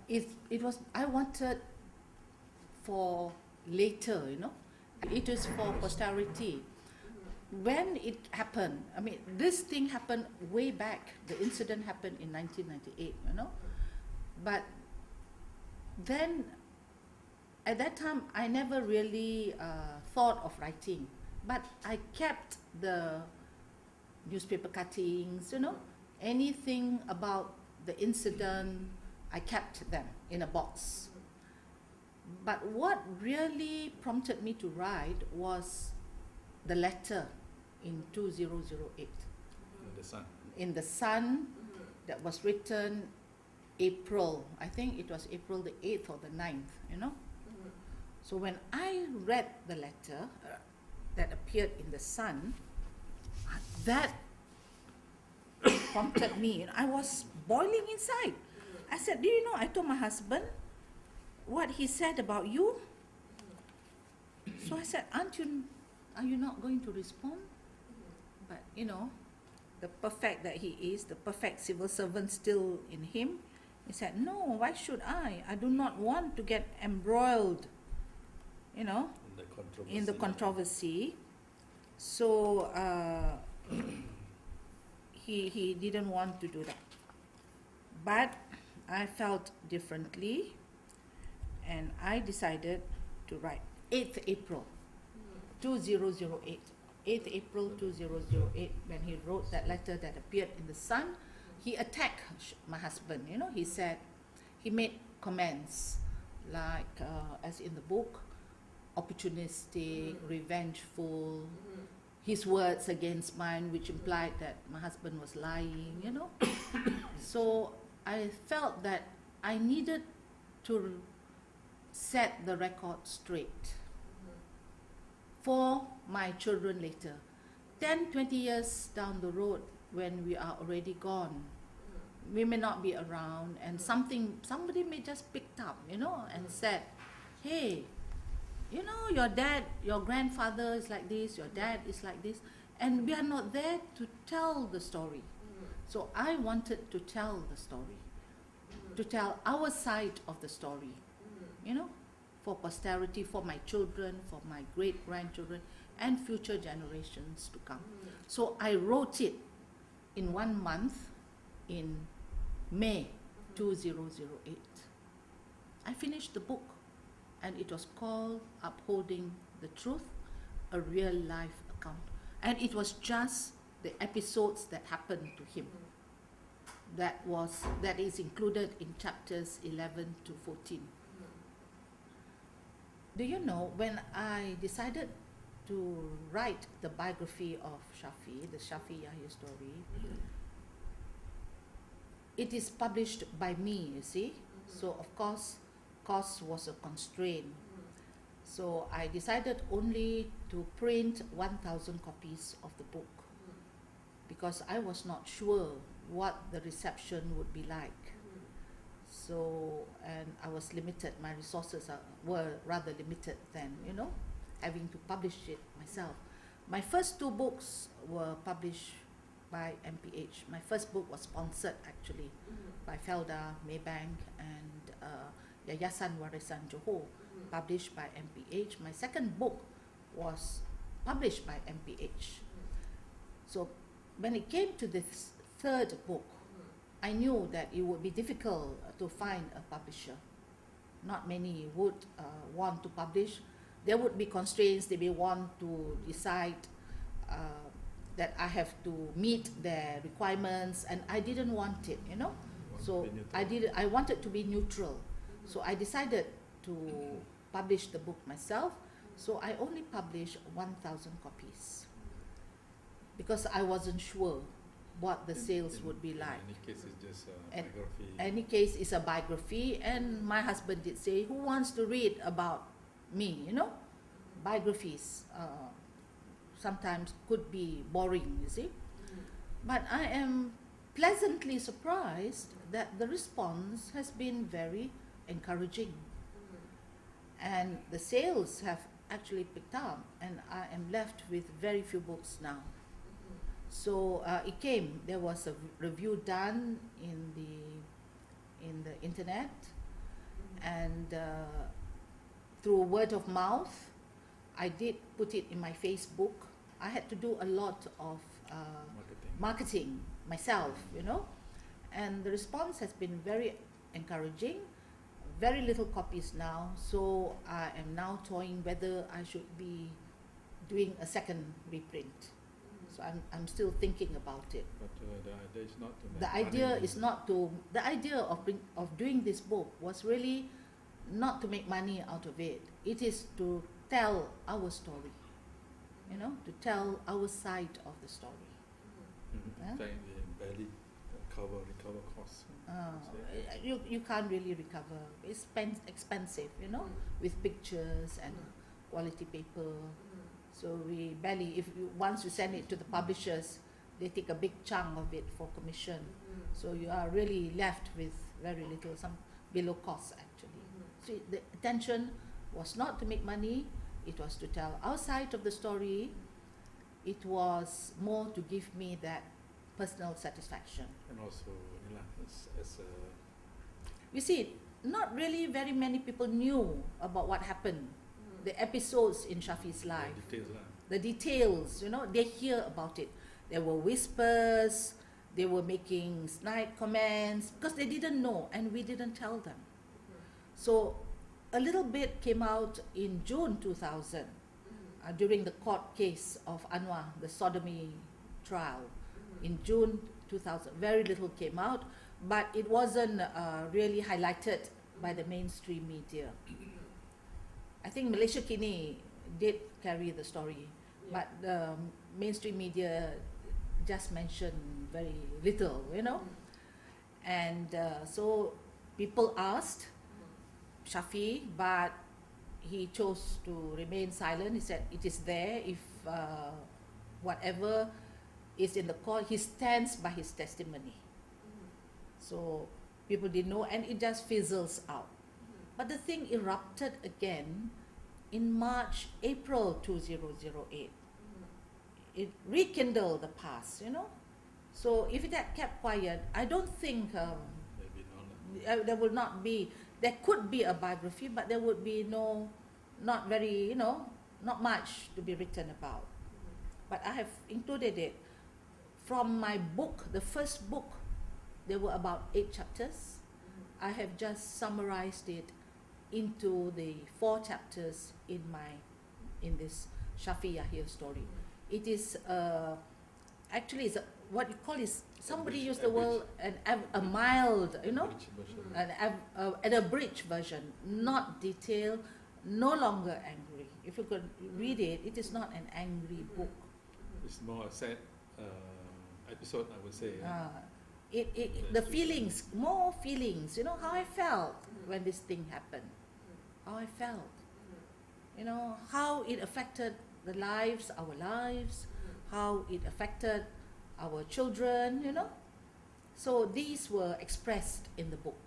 It was, I wanted for later, you know. It is for posterity. When it happened, I mean, this thing happened way back. The incident happened in 1998, you know. But then, at that time, I never really thought of writing. But I kept the newspaper cuttings, you know, anything about the incident, I kept them in a box. But what really prompted me to write was the letter in 2008 in the Sun that was written April, I think it was April the 8th or the 9th, you know. So when I read the letter that appeared in the Sun, that prompted me. I was boiling inside. I said, do you know, I told my husband what he said about you. So I said, are you not going to respond? But you know, the perfect that he is, the perfect civil servant still in him, he said, no, why should I? I do not want to get embroiled, you know, in the controversy. So he didn't want to do that. But I felt differently, and I decided to write 8th April 2008. 8th April 2008, when he wrote that letter that appeared in the Sun, he attacked my husband. You know, he said, he made comments like, as in the book, opportunistic, revengeful, his words against mine, which implied that my husband was lying, you know. So I felt that I needed to set the record straight for my children later. 10, 20 years down the road, when we are already gone, we may not be around, and somebody may just picked up, you know, and said, hey, you know, your dad, your grandfather is like this, your dad is like this, and we are not there to tell the story. So I wanted to tell the story, to tell our side of the story, you know, for posterity, for my children, for my great-grandchildren, and future generations to come. So I wrote it in 1 month, in May 2008. I finished the book, and it was called Upholding the Truth, a real-life account. And it was just the episodes that happened to him. That is included in chapters 11 to 14. Do you know, when I decided to write the biography of Shafi, the Shafi Yahya story, it is published by me, you see. So of course, cost was a constraint. So I decided only to print 1,000 copies of the book, because I was not sure what the reception would be like. So, and I was limited, my resources were rather limited then, you know, having to publish it myself. My first 2 books were published by MPH. My first book was sponsored actually by Felda, Maybank, and Yayasan Warisan Johor, published by MPH. My second book was published by MPH. So when it came to this third book, I knew that it would be difficult to find a publisher. Not many would want to publish. There would be constraints. They may want to decide that I have to meet their requirements, and I didn't want it, you know. So I wanted to be neutral. So I decided to publish the book myself. So I only published 1,000 copies, because I wasn't sure what the sales would be like. In any case, it's just a biography. Any case is a biography, and my husband did say, who wants to read about me, you know? Biographies sometimes could be boring, you see. But I am pleasantly surprised that the response has been very encouraging. And the sales have actually picked up, and I am left with very few books now. So there was a review done in internet, and through word of mouth, I did put it in my Facebook. I had to do a lot of marketing myself, you know, and the response has been very encouraging. Very little copies now, so I am now toying whether I should be doing a second reprint. So I'm still thinking about it. But the idea is not to make The idea money. is not to. The idea of doing this book was really not to make money out of it. It is to tell our story, you know, to tell our side of the story. In fact, they barely recover costs. You can't really recover. It's expensive, you know, with pictures and quality paper. So we barely, once you send it to the publishers, they take a big chunk of it for commission. So you are really left with very little, some below cost actually. So the intention was not to make money, it was to tell our side of the story. It was more to give me that personal satisfaction. And also, as a You see, not really very many people knew about what happened, the episodes in Shafi's life. The details, you know, they hear about it. There were whispers, they were making snide comments because they didn't know and we didn't tell them. So a little bit came out in June 2000 during the court case of Anwar, the sodomy trial. In June 2000, very little came out, but it wasn't really highlighted by the mainstream media. I think Malaysia Kini did carry the story, but the mainstream media just mentioned very little, you know. And so people asked Shafi, but he chose to remain silent. He said it is there. If whatever is in the court, he stands by his testimony. So people didn't know, and it just fizzles out. But the thing erupted again in April 2008. It rekindled the past, you know. So if it had kept quiet, I don't think there would not be. There could be a biography, but there would be not very, you know, not much to be written about. But I have included it from my book, the first book. There were about 8 chapters. I have just summarized it into the 4 chapters in this Shafi Yahya story. It is actually is what you call is, somebody used the word a mild, you know, an abridged version, not detailed, no longer angry. If you could read it, it is not an angry book. It's more a sad episode, I would say. The feelings, more feelings, you know, how I felt when this thing happened, how I felt, you know, how it affected the lives, our lives, how it affected our children, you know. So these were expressed in the book.